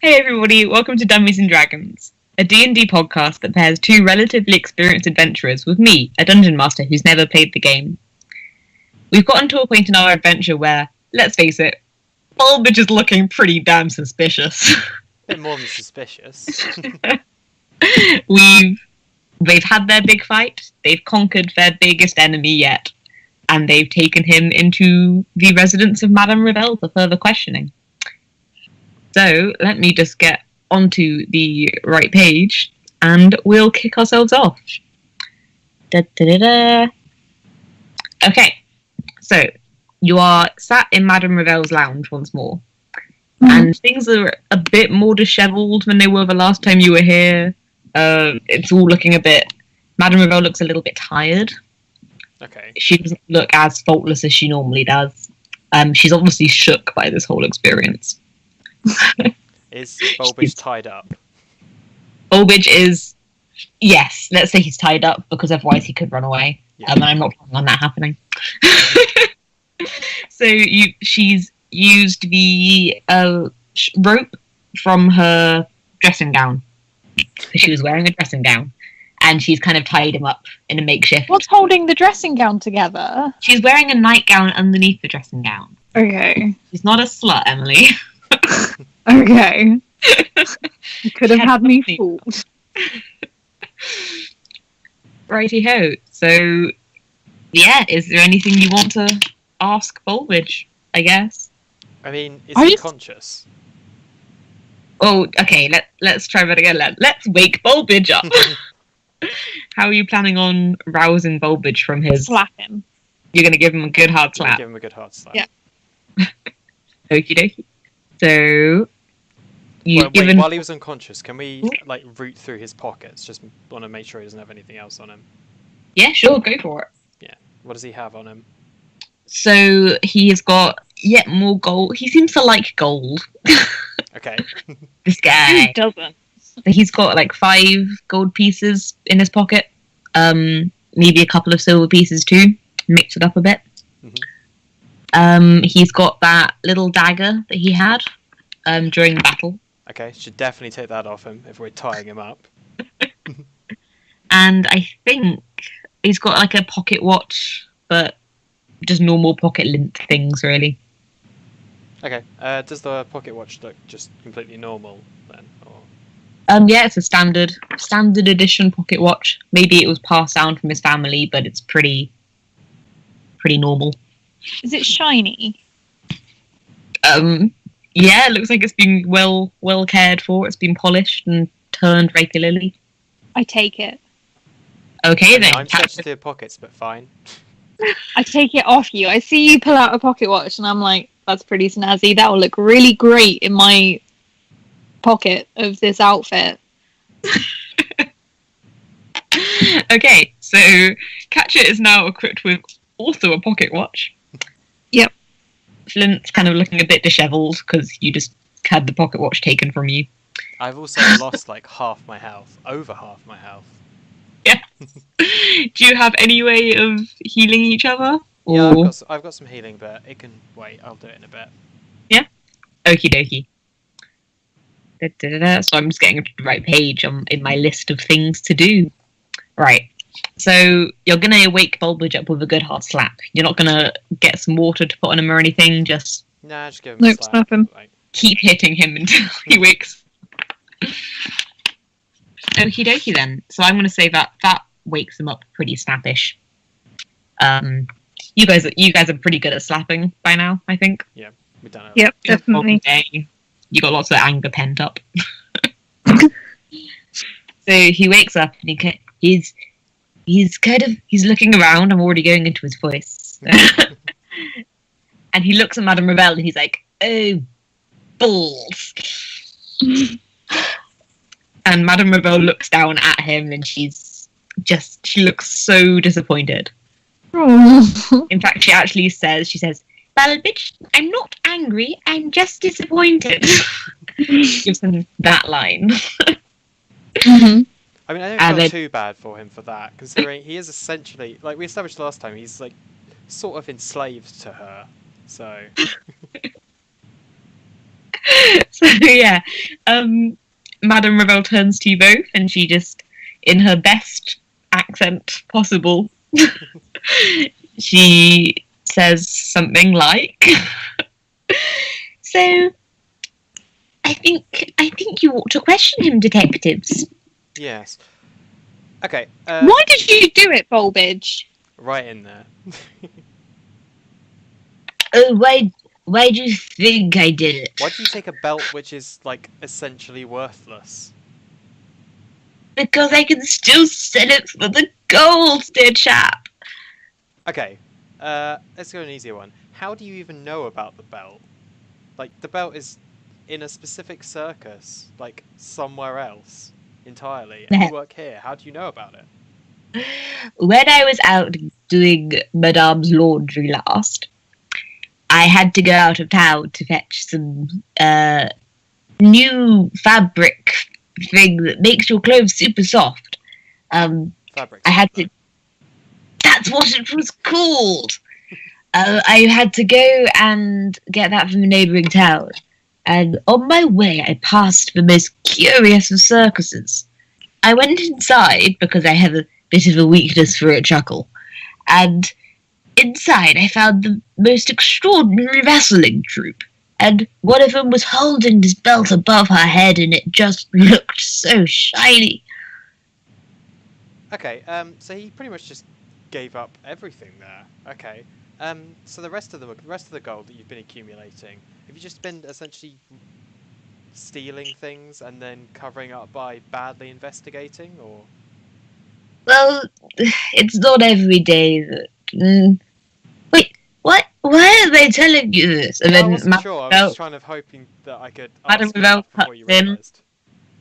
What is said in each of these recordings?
Hey everybody, welcome to Dummies Dragons, a D&D podcast that pairs two relatively experienced adventurers with me, a dungeon master who's never played the game. We've gotten to a point in our adventure where, let's face it, Bulbage is looking pretty damn suspicious. A bit more than suspicious. They've had their big fight, they've conquered their biggest enemy yet, and they've taken him into the residence of Madame Revelle for further questioning. So let me just get onto the right page and we'll kick ourselves off. Da-da-da-da. Okay, so you are sat in Madame Revelle's lounge once more. And things are a bit more dishevelled than they were the last time you were here. It's all looking a bit... Madame Revelle looks a little bit tired. Okay. She doesn't look as faultless as she normally does. She's obviously shook by this whole experience. Is Bulbage tied up? Bulbage is... Yes, let's say he's tied up, because otherwise he could run away. Yeah. And I'm not planning on that happening. So she's used the rope from her dressing gown. She was wearing a dressing gown. And she's kind of tied him up in a makeshift... What's holding the dressing gown together? She's wearing a nightgown underneath the dressing gown. Okay. She's not a slut, Emily. Okay. You could have had me fooled. Righty-ho. So, yeah, is there anything you want to ask Bulbage, I guess? I mean, is he conscious? Oh, okay, let's try that again. Let's wake Bulbage up. How are you planning on rousing Bulbage from his... Slap him. You're going to give him a good hard slap? Give him a good hard slap. Yeah. Okie dokie. So... While he was unconscious, can we root through his pockets? Just want to make sure he doesn't have anything else on him. Yeah, sure, go for it. Yeah. What does he have on him? So he has got yet more gold. He seems to like gold. Okay. This guy. Who doesn't? He's got 5 gold pieces in his pocket. Maybe a couple of silver pieces too. Mix it up a bit. Mm-hmm. He's got that little dagger that he had during the battle. Okay, should definitely take that off him if we're tying him up. And I think he's got a pocket watch, but just normal pocket lint things, really. Okay, does the pocket watch look just completely normal then? Or... Yeah, it's a standard edition pocket watch. Maybe it was passed down from his family, but it's pretty normal. Is it shiny? Yeah, it looks like it's been well cared for. It's been polished and turned regularly. I take it. Okay, then. I'm searching through pockets, but fine. I take it off you. I see you pull out a pocket watch and I'm like, that's pretty snazzy. That will look really great in my pocket of this outfit. Okay, so Catcher is now equipped with also a pocket watch. Yep. Flint's kind of looking a bit dishevelled because you just had the pocket watch taken from you. I've also lost half my health. Over half my health. Yeah. Do you have any way of healing each other? Yeah, Or... I've got some healing, but it can wait. I'll do it in a bit. Yeah? Okie dokie. Da-da-da-da. So I'm just getting to the right page in my list of things to do. Right. So you're going to wake Bulbage up with a good hard slap. You're not going to get some water to put on him or anything. Just just give him a slap. Snap him. Keep hitting him until he wakes. Okie dokie then. So I'm going to say that wakes him up pretty snappish. You guys are pretty good at slapping by now, I think. Yeah, we've done it. Yep, definitely. You got lots of anger pent up. So he wakes up and he's looking around. I'm already going into his voice. And he looks at Madame Revelle and he's like, "Oh, balls." And Madame Revelle looks down at him and she looks so disappointed. In fact, she actually says, "Well, bitch, I'm not angry, I'm just disappointed." Gives him that line. Mm-hmm. I mean, I don't feel too bad for him for that, considering he is essentially, we established last time, he's sort of enslaved to her, so... So yeah, Madame Revel turns to you both, and she just, in her best accent possible, she says something like, "So, I think you ought to question him, detectives." Yes. Okay. Why did you do it, Bulbage? Right in there. Oh, why do you think I did it? Why do you take a belt which is, like, essentially worthless? Because I can still sell it for the gold, dear chap. Okay. Let's go an easier one. How do you even know about the belt? Like, the belt is in a specific circus, like, somewhere else entirely. And you work here. How do you know about it? When I was out doing Madame's laundry last, I had to go out of town to fetch some new fabric thing that makes your clothes super soft. Fabric. I had to. That's what it was called. I had to go and get that from a neighbouring town. And on my way, I passed the most curious of circuses. I went inside because I have a bit of a weakness for a chuckle. And inside, I found the most extraordinary wrestling troupe. And one of them was holding this belt above her head, and it just looked so shiny. Okay, so he pretty much just gave up everything there. Okay. So the rest of the gold that you've been accumulating, have you just been essentially stealing things and then covering up by badly investigating, or? Well, it's not every day that. Wait, what? Why are they telling you this? And I then wasn't sure. I was just kind of hoping that I could Madame ask you Revel before you cuts in. realised.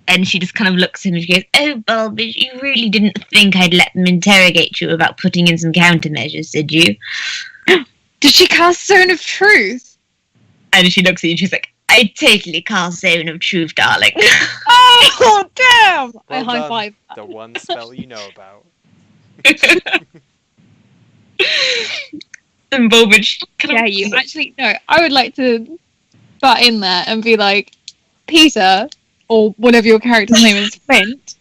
And she just kind of looks at him and she goes, "Oh, Bulbage, you really didn't think I'd let them interrogate you about putting in some countermeasures, did you?" Did she cast Zone of Truth? And she looks at you and she's like, "I totally cast Zone of Truth, darling." Oh, damn! I Well high done. five. The one spell you know about. And Bulbage kind Yeah, of... you. Actually, no, I would like to butt in there and be like, Peter, or whatever your character's name is, Flint.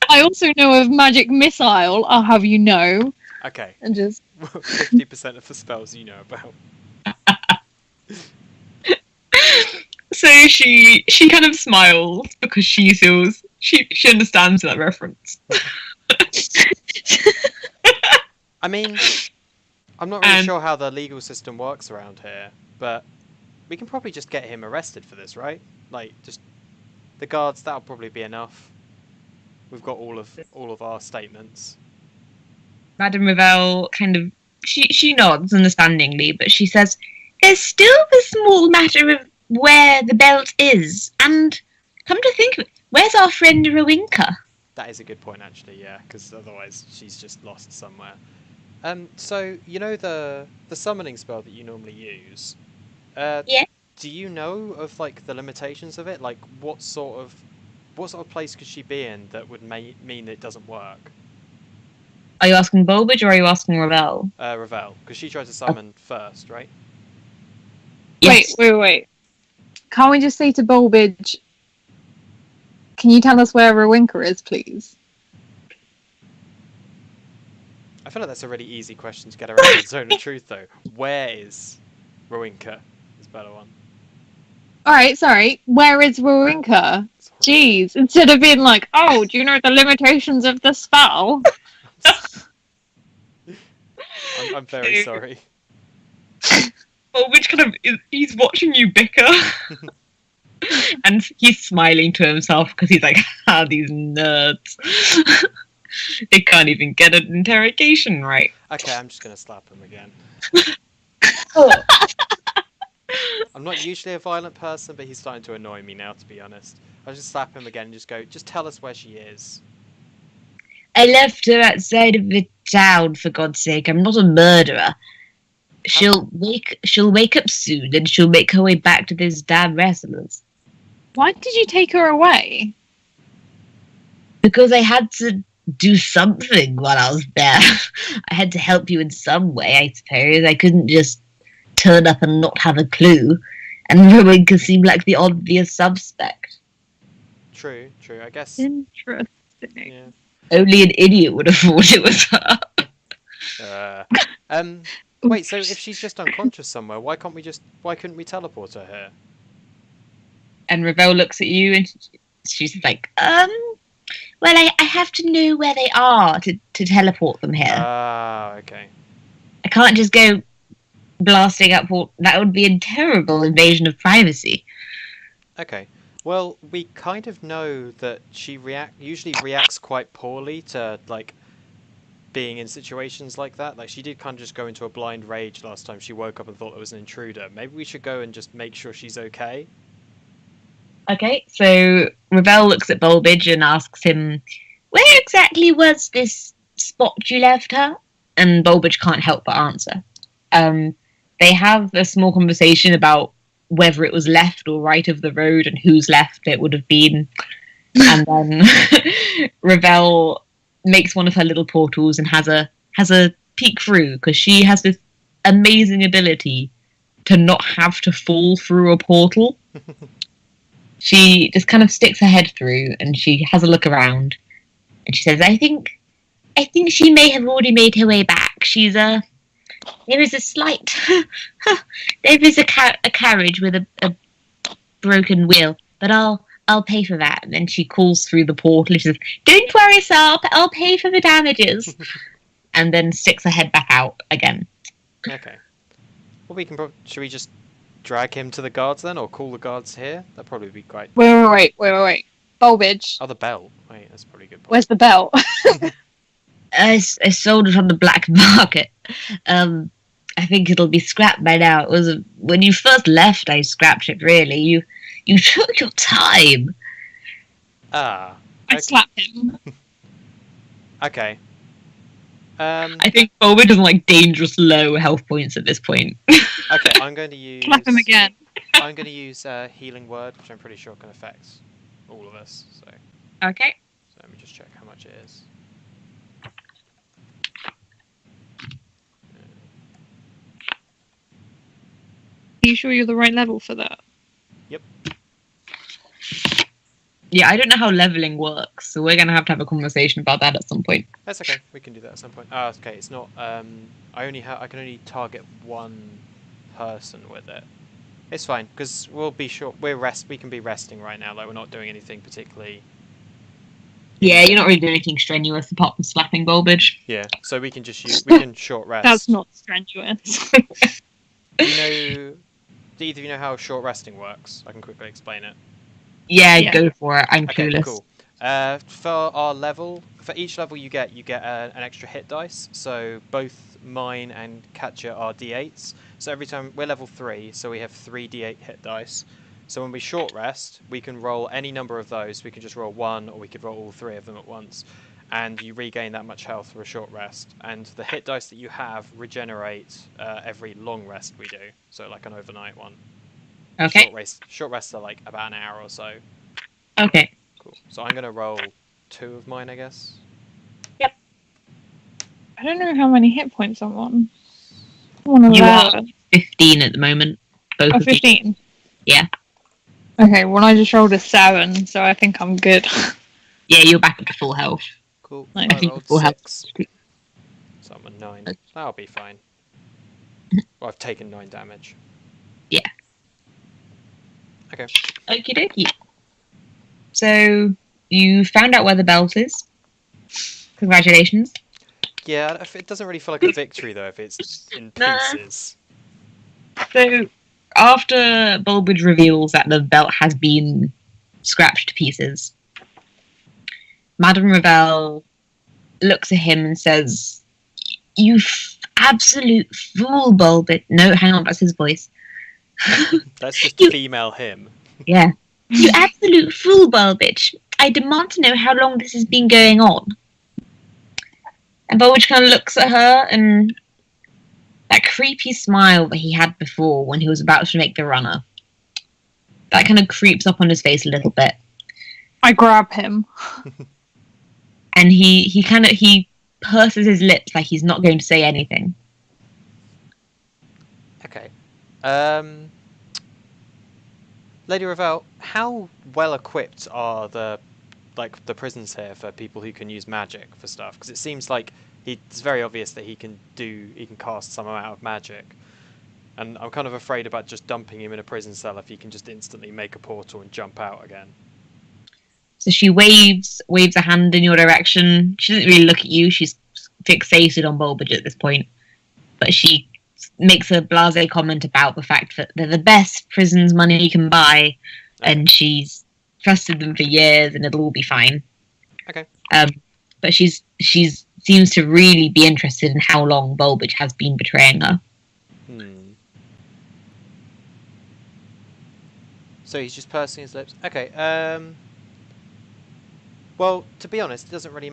I also know of Magic Missile, I'll have you know. Okay. And just... 50% of the spells you know about. So she kind of smiles because she feels... She understands that reference. I mean, I'm not really sure how the legal system works around here, but we can probably just get him arrested for this, right? Like, just the guards, that'll probably be enough. We've got all of our statements. Madame Revel kind of... She nods understandingly, but she says, "There's still the small matter of where the belt is, and come to think of it, where's our friend Rowinka?" That is a good point, actually, yeah, because otherwise she's just lost somewhere. So, you know the summoning spell that you normally use? Yeah. Do you know of, like, the limitations of it? Like, what sort of place could she be in that would mean it doesn't work? Are you asking Bulbage or are you asking Revel? Revel, because she tried to summon first, right? Yes. Wait. Can't we just say to Bulbage, can you tell us where Rowinka is, please? I feel like that's a really easy question to get around the Zone of Truth, though. Where is Rowinka? Is a better one. Alright, sorry. Where is Rowinka? Sorry. Jeez. Instead of being like, oh, do you know the limitations of the spell? I'm very sorry. Bulbage kind of... He's watching you bicker. And he's smiling to himself because he's like, these nerds. They can't even get an interrogation right. Okay, I'm just going to slap him again. Oh. I'm not usually a violent person, but he's starting to annoy me now, to be honest. I'll just slap him again and just go, just tell us where she is. I left her outside of the town, for God's sake. I'm not a murderer. She'll wake up soon and she'll make her way back to those damn wrestlers. Why did you take her away? Because I had to do something while I was there. I had to help you in some way, I suppose. I couldn't just turn up and not have a clue. and Rowan can seem like the obvious suspect. True. I guess. Interesting. Yeah. Only an idiot would have thought it was her. Wait. So if she's just unconscious somewhere, why couldn't we teleport her here? And Ravel looks at you and she's like, well, I have to know where they are to teleport them here. Ah, okay. I can't just go blasting up. That would be a terrible invasion of privacy. Okay. Well, we kind of know that she usually reacts quite poorly to, like, being in situations like that. Like, she did kind of just go into a blind rage last time she woke up and thought it was an intruder. Maybe we should go and just make sure she's okay. Okay, so Ravel looks at Bulbage and asks him, where exactly was this spot you left her? And Bulbage can't help but answer. They have a small conversation about whether it was left or right of the road and whose left it would have been. And then Ravel makes one of her little portals and has a peek through, because she has this amazing ability to not have to fall through a portal. She just kind of sticks her head through and she has a look around and she says, I think she may have already made her way back. There is a slight there is a carriage with a broken wheel, but I'll pay for that. And then she calls through the portal and she says, don't worry, sir, I'll pay for the damages. And then sticks her head back out again. Okay. Well, should we just drag him to the guards then, or call the guards here? That'd probably be great. Wait. Bulbage. Oh, the belt. Wait, that's probably a good point. Where's the belt? I sold it on the black market. I think it'll be scrapped by now. It was when you first left. I scrapped it. Really, you took your time. Ah. I slapped him. Okay. I think Bulbage doesn't like dangerous low health points at this point. Okay, I'm going to use. Slap him again. I'm going to use healing word, which I'm pretty sure can affect all of us. So Okay. let me just check how much it is. Are you sure you're the right level for that? Yep. Yeah, I don't know how leveling works, so we're gonna have to have a conversation about that at some point. That's okay. We can do that at some point. Ah, okay. It's not. I can only target one person with it. It's fine because we'll be sure we can be resting right now. Like we're not doing anything particularly. Yeah, you're not really doing anything strenuous apart from slapping Bulbage. Yeah. So we can just we can short rest. That's not strenuous. Do either of you know how short resting works? I can quickly explain it. Yeah, Yeah. go for it. I'm Okay, clueless. cool. For our level, for each level you get an extra hit dice. So both mine and Katja are d8s. So every time we're level 3, so we have 3 d8 hit dice. So when we short rest, we can roll any number of those. We can just roll 1, or we could roll all 3 of them at once, and you regain that much health for a short rest. And the hit dice that you have regenerate every long rest we do. So like an overnight one. Okay. Short rests are like about an hour or so. Okay. Cool. So I'm gonna roll 2 of mine, I guess. I don't know how many hit points I'm on. I'm on You 11. 15 at the moment. Both Oh, of you. 15? Yeah. Okay, well I just rolled a 7, so I think I'm good. Yeah, you're back up to full health. Cool. I I think rolled we'll have- 6. So I'm at 9. Okay. That'll be fine. Well, I've taken 9 damage. Yeah. Okay. Okie dokie. So, you found out where the belt is. Congratulations. Yeah, it doesn't really feel like a victory though if it's in Nah. pieces. So, after Bulbage reveals that the belt has been scratched to pieces, Madame Ravel looks at him and says, "You absolute fool, Bulbage." No, hang on, that's his voice. That's just You- female him. Yeah. "You absolute fool, Bulbage. I demand to know how long this has been going on." And Bulbage kind of looks at her, and that creepy smile that he had before when he was about to make the runner, that kind of creeps up on his face a little bit. I grab him. And he purses his lips like he's not going to say anything. Okay. Lady Ravel, how well equipped are the prisons here for people who can use magic for stuff? Because it seems like it's very obvious that he can cast some amount of magic, and I'm kind of afraid about just dumping him in a prison cell if he can just instantly make a portal and jump out again. So she waves a hand in your direction. She doesn't really look at you. She's fixated on Bulbage at this point, but she makes a blasé comment about the fact that they're the best prisons money can buy, and she's trusted them for years, and it'll all be fine. Okay. But she's seems to really be interested in how long Bulbage has been betraying her. So he's just pursing his lips. Okay. Well, to be honest, it doesn't really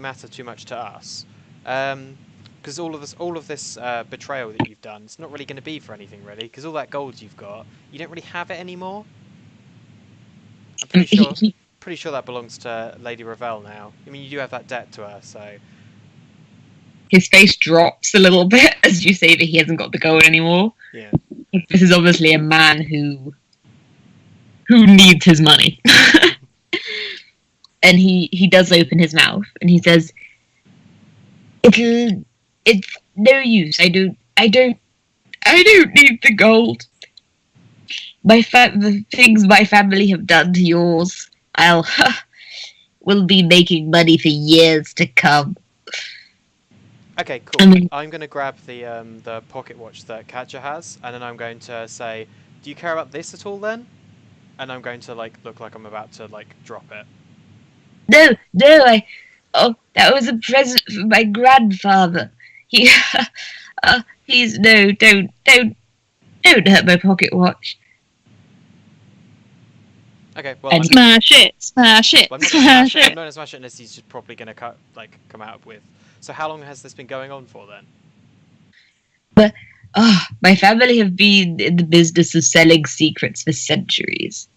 matter too much to us. Because all of this betrayal that you've done, it's not really going to be for anything, really. Because all that gold you've got, you don't really have it anymore. I'm pretty sure that belongs to Lady Ravel now. I mean, you do have that debt to her, so. His face drops a little bit as you say that he hasn't got the gold anymore. Yeah. This is obviously a man who needs his money. And he does open his mouth and he says, "It's no use. I don't need the gold. The things my family have done to yours, will be making money for years to come." Okay, cool. I'm going to grab the pocket watch that Katja has, and then I'm going to say, "Do you care about this at all, then?" And I'm going to look like I'm about to drop it. No, that was a present for my grandfather. Please, no, don't hurt my pocket watch. Okay, well, smash it. Well, I'm not going to smash it unless he's just probably going to come out with. So how long has this been going on for then? But my family have been in the business of selling secrets for centuries.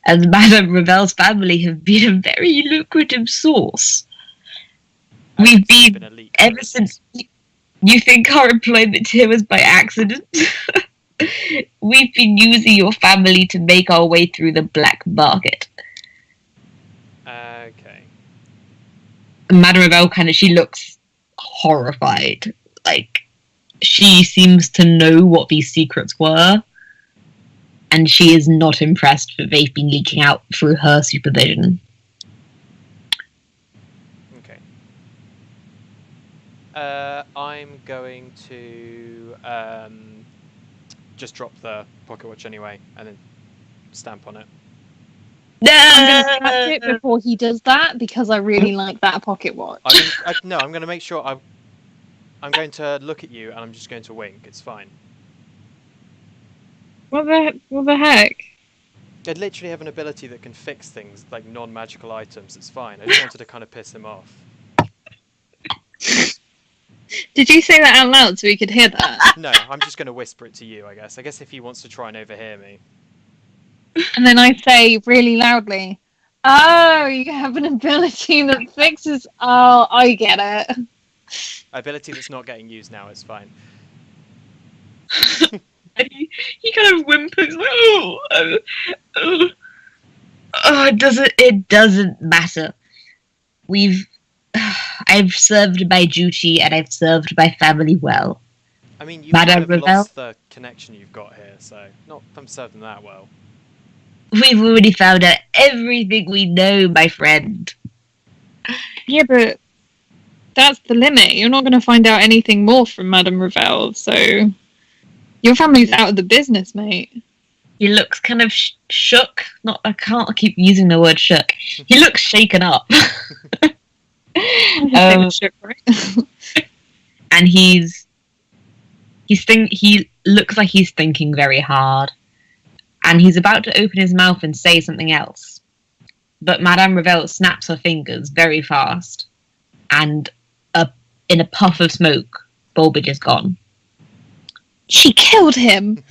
And Madame Ravel's family have been a very lucrative source. We've been ever since. You think our employment here was by accident? We've been using your family to make our way through the black market. Okay. Madame Ravel she looks horrified. She seems to know what these secrets were. And she is not impressed that they've been leaking out through her supervision. Okay. I'm going to just drop the pocket watch anyway, and then stamp on it. No! I'm going to catch it before he does that, because I really like that pocket watch. I'm going to make sure I'm going to look at you, and I'm just going to wink. It's fine. What the heck? I literally have an ability that can fix things like non-magical items. It's fine. I just wanted to kind of piss him off. Did you say that out loud so we could hear that? No, I'm just going to whisper it to you, I guess. I guess if he wants to try and overhear me. And then I say really loudly, "Oh, you have an ability that fixes..." Oh, I get it. Ability that's not getting used now, it's fine. He kind of whimpers. It doesn't matter. I've served my duty and I've served my family well. I mean, you've Madame kind of Ravel? lost the connection you've got here, so not if I'm serving that well. We've already found out everything we know, my friend. Yeah, but that's the limit. You're not going to find out anything more from Madame Ravel, so your family's out of the business, mate. He looks kind of shook. I can't keep using the word shook. He looks shaken up. Shook, right? And he looks like he's thinking very hard. And he's about to open his mouth and say something else. But Madame Ravel snaps her fingers very fast. And in a puff of smoke, Bulbage is gone. She killed him!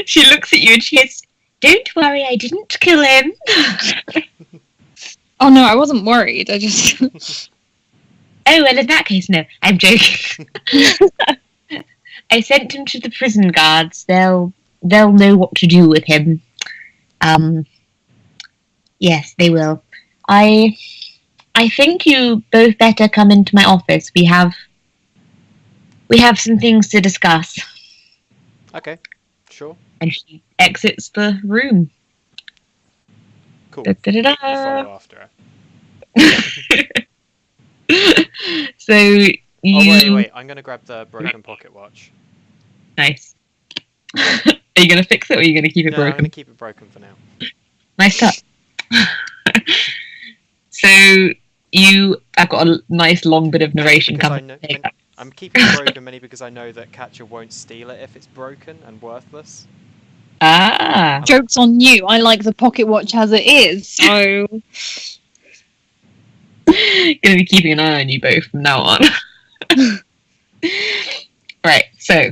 She looks at you and she says, "Don't worry, I didn't kill him." Oh no, I wasn't worried. I just... Oh, well, in that case, no. I'm joking. I sent him to the prison guards. They'll they'll know what to do with him. Yes, they will. I think you both better come into my office. We have some things to discuss. Okay, sure. And she exits the room. Cool. Da-da-da-da. Follow after her. So you... wait. I'm going to grab the broken pocket watch. Nice. Are you going to fix it or are you going to keep it No, I'm broken? going to keep it broken for now. Nice touch. So I've got a nice long bit of narration Because coming. I'm keeping it broken mainly because I know that Katja won't steal it if it's broken and worthless. Ah. Joke's on you. I like the pocket watch as it is, so... Gonna be keeping an eye on you both from now on. Right, so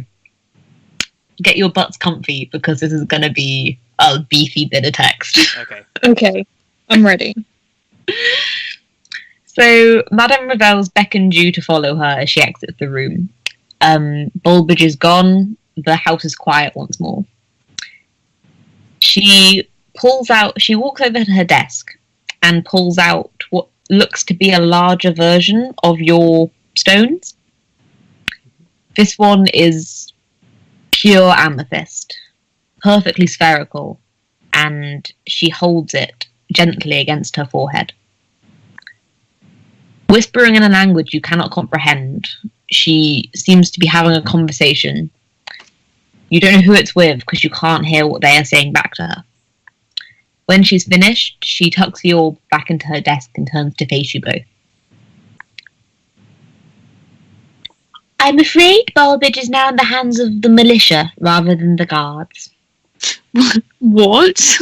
get your butts comfy because this is gonna be a beefy bit of text. Okay. Okay, I'm ready. So Madame Ravel's beckoned you to follow her as she exits the room. Bulbage is gone. The house is quiet once more. She walks over to her desk and pulls out what looks to be a larger version of your stones. This one is pure amethyst, perfectly spherical, and she holds it gently against her forehead. Whispering in a language you cannot comprehend, she seems to be having a conversation. You don't know who it's with because you can't hear what they are saying back to her. When she's finished, she tucks the orb back into her desk and turns to face you both. I'm afraid Bulbage is now in the hands of the militia rather than the guards. What?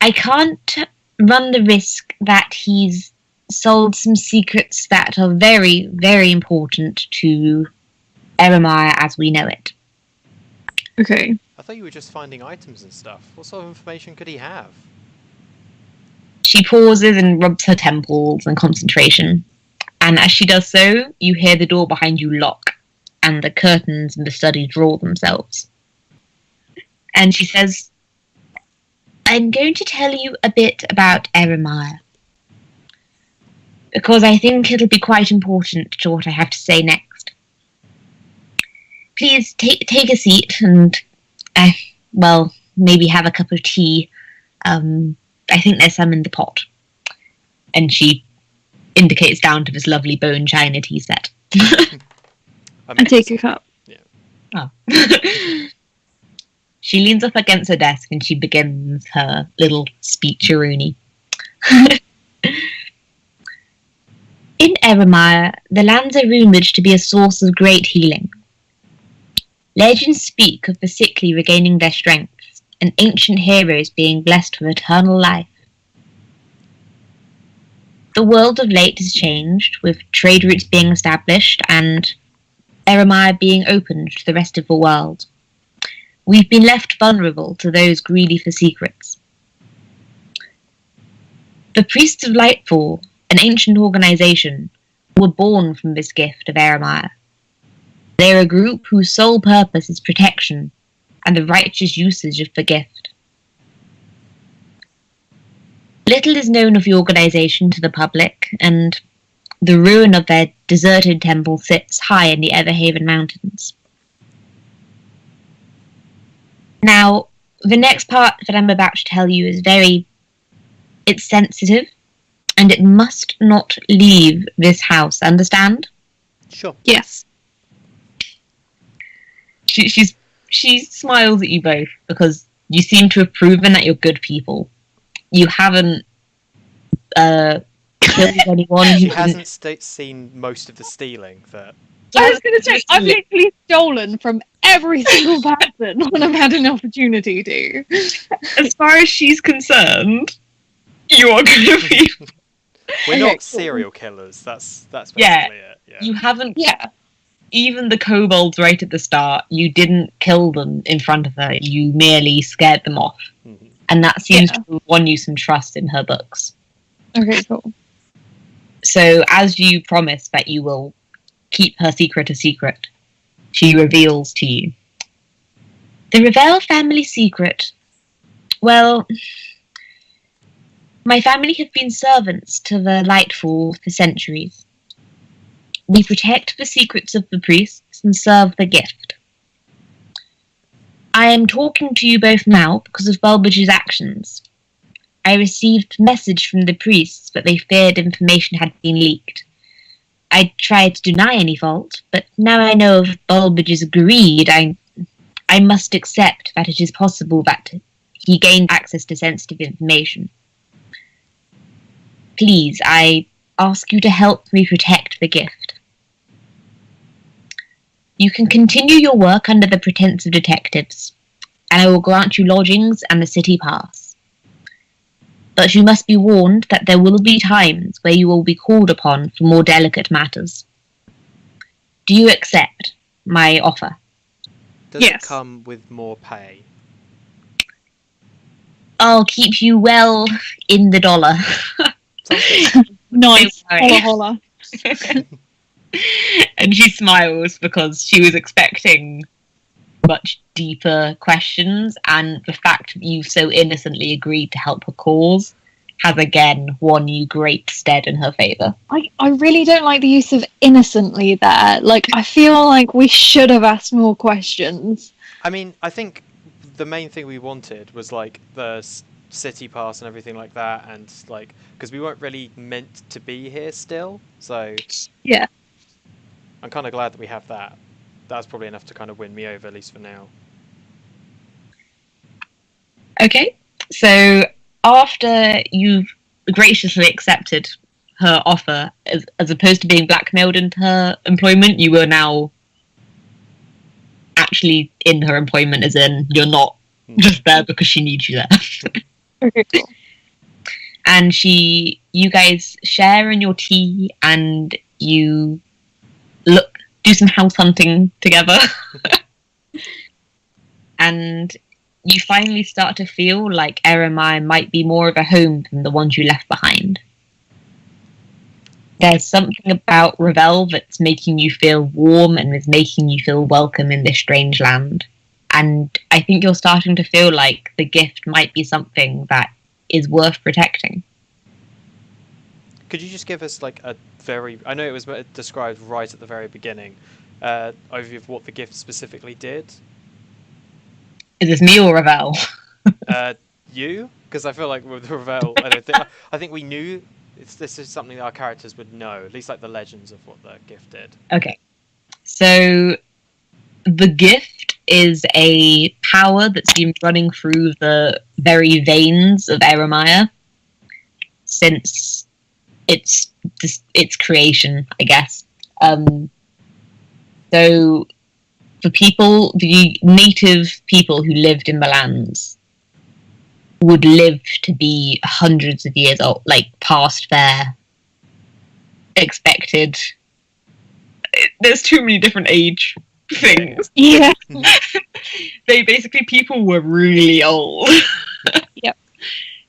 I can't run the risk that he's sold some secrets that are very, very important to Eremire as we know it. Okay. I thought you were just finding items and stuff. What sort of information could he have? She pauses and rubs her temples in concentration. And as she does so, you hear the door behind you lock, and the curtains in the study draw themselves. And she says, I'm going to tell you a bit about Eremire, because I think it'll be quite important to what I have to say next. Please take a seat and, maybe have a cup of tea. I think there's some in the pot. And she indicates down to this lovely bone china tea set. I take a cup. Yeah. Oh. She leans up against her desk and she begins her little speech-a-rooney. In Eremire, the lands are rumoured to be a source of great healing. Legends speak of the sickly regaining their strength, and ancient heroes being blessed with eternal life. The world of late has changed, with trade routes being established and Eremire being opened to the rest of the world. We've been left vulnerable to those greedy for secrets. The Priests of Lightfall, an ancient organisation, were born from this gift of Eremire. They are a group whose sole purpose is protection and the righteous usage of the gift. Little is known of the organisation to the public, and the ruin of their deserted temple sits high in the Everhaven Mountains. Now, the next part that I'm about to tell you is it's sensitive, and it must not leave this house, understand? Sure. Yes. She smiles at you both because you seem to have proven that you're good people. You haven't killed anyone. She hasn't seen most of the stealing that... I was going to say, I've literally stolen from every single person when I've had an opportunity to. As far as she's concerned, you are going to be... We're not serial killers, that's basically it. Yeah. You haven't... Yeah. Even the kobolds right at the start, you didn't kill them in front of her. You merely scared them off. Mm-hmm. And that seems to have won you some trust in her books. Okay, cool. So as you promise that you will keep her secret a secret, she reveals to you. The Ravel family secret. Well, my family have been servants to the Lightfall for centuries. We protect the secrets of the priests and serve the gift. I am talking to you both now because of Bulbage's actions. I received a message from the priests, but they feared information had been leaked. I tried to deny any fault, but now I know of Bulbage's greed, I must accept that it is possible that he gained access to sensitive information. Please, I ask you to help me protect the gift. You can continue your work under the pretense of detectives, and I will grant you lodgings and the city pass. But you must be warned that there will be times where you will be called upon for more delicate matters. Do you accept my offer? Does Yes. it come with more pay? I'll keep you well in the dollar. Sounds good. Nice. Don't worry. Holla holla. And she smiles because she was expecting much deeper questions, and the fact that you so innocently agreed to help her cause has again won you great stead in her favour. I really don't like the use of innocently there. Like, I feel like we should have asked more questions. I mean, I think the main thing we wanted was like the city pass and everything like that, and like because we weren't really meant to be here still, so Yeah. I'm kind of glad that we have that. That's probably enough to kind of win me over, at least for now. Okay, so after you've graciously accepted her offer, as opposed to being blackmailed into her employment, you are now actually in her employment, as in you're not just there because she needs you there. Okay, cool. And you guys share in your tea, and you do some house hunting together. And you finally start to feel like Eremire might be more of a home than the ones you left behind. There's something about Ravel that's making you feel warm and is making you feel welcome in this strange land. And I think you're starting to feel like the gift might be something that is worth protecting. Could you just give us like a very... I know it was described right at the very beginning, overview of what the gift specifically did? Is this me or Ravel? You? Because I feel like with Ravel, I think we knew this is something that our characters would know, at least like the legends of what the gift did. Okay. So the gift is a power that's been running through the very veins of Eremire since its creation, I guess. So for people, the native people who lived in the lands would live to be hundreds of years old, like past their expected. There's too many different age things. Yeah. People were really old. Yep.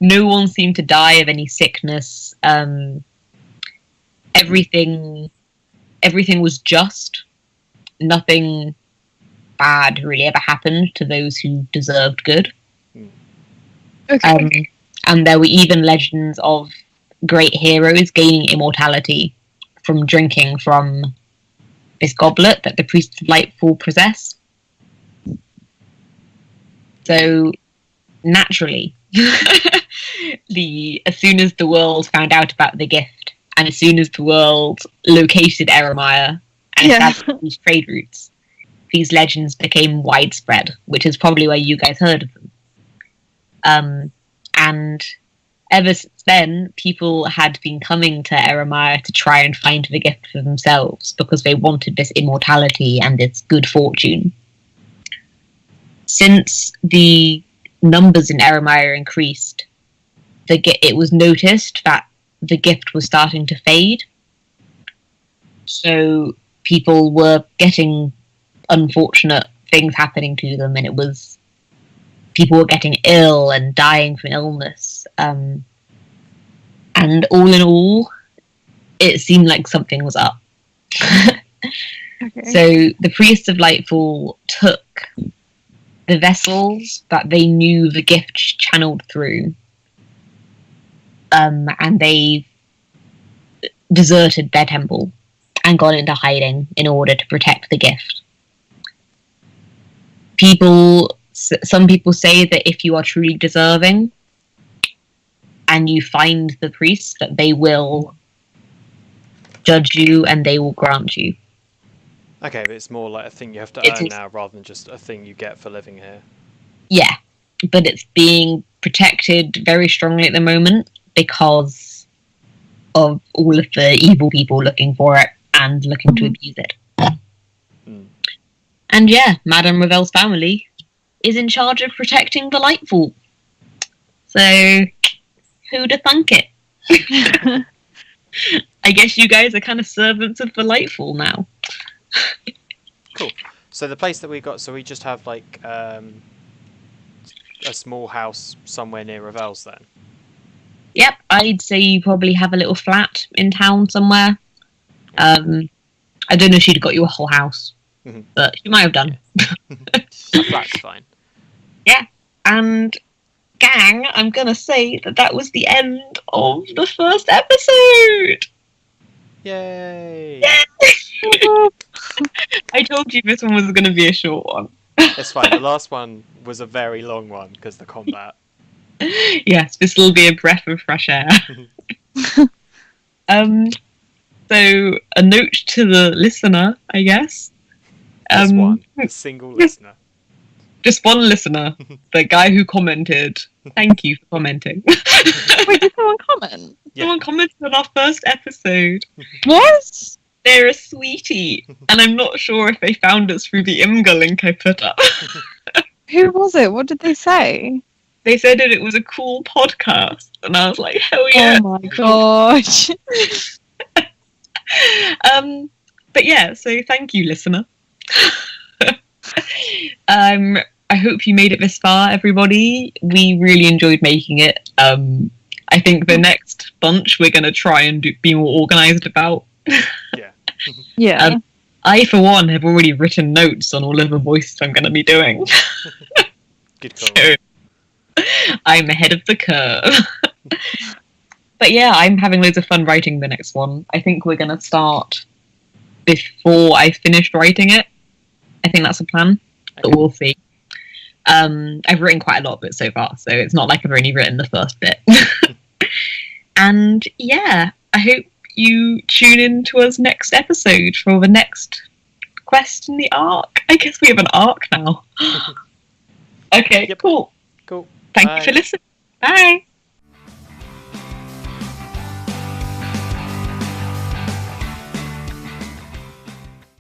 No one seemed to die of any sickness. Everything was just. Nothing bad really ever happened to those who deserved good. Okay. And there were even legends of great heroes gaining immortality from drinking from this goblet that the priests of Lightfall possess. So naturally, as soon as the world found out about the gift, and as soon as the world located Eremire and established these trade routes, these legends became widespread, which is probably where you guys heard of them. And ever since then, people had been coming to Eremire to try and find the gift for themselves because they wanted this immortality and this good fortune. Since the numbers in Eremire increased, it was noticed that the gift was starting to fade. So people were getting unfortunate things happening to them, and people were getting ill and dying from illness. And all in all, it seemed like something was up. Okay. So the priests of Lightfall took the vessels that they knew the gift channeled through, and they deserted their temple and gone into hiding in order to protect the gift. Some people say that if you are truly deserving and you find the priest, that they will judge you and they will grant you. Okay, but it's more like a thing you have to earn now rather than just a thing you get for living here. Yeah, but it's being protected very strongly at the moment because of all of the evil people looking for it and looking to abuse it. And yeah, Madame Ravel's family is in charge of protecting the Lightfall. So, who'd have thunk it? I guess you guys are kind of servants of the Lightfall now. Cool. So the place that we got, so we just have like a small house somewhere near Ravel's then? Yep, I'd say you probably have a little flat in town somewhere. I don't know if she'd got you a whole house, but she might have done. A flat's fine. Yeah, and gang, I'm gonna say that was the end of the first episode! Yay! I told you this one was gonna be a short one. It's fine, the last one was a very long one because the combat. Yes, this will be a breath of fresh air. So, a note to the listener, I guess. Just one, a single listener. Just one listener, the guy who commented. Thank you for commenting. Wait, did someone comment? Yeah. Someone commented on our first episode. What? They're a sweetie, and I'm not sure if they found us through the Imgur link I put up. Who was it? What did they say? They said that it was a cool podcast, and I was like, hell yeah. Oh my gosh. But yeah, so thank you, listener. I hope you made it this far, everybody. We really enjoyed making it. I think the next bunch we're going to try and be more organised about. Yeah. Yeah. I, for one, have already written notes on all of the voices I'm going to be doing. Good call. So, I'm ahead of the curve. But yeah, I'm having loads of fun writing the next one. I think we're going to start before I finished writing it. I think that's a plan, but we'll see. I've written quite a lot of it so far, so it's not like I've only written the first bit. And yeah, I hope you tune in to us next episode for the next quest in the arc. I guess we have an arc now. Okay, Yep. cool. Cool. Thank Bye. you for listening. Bye.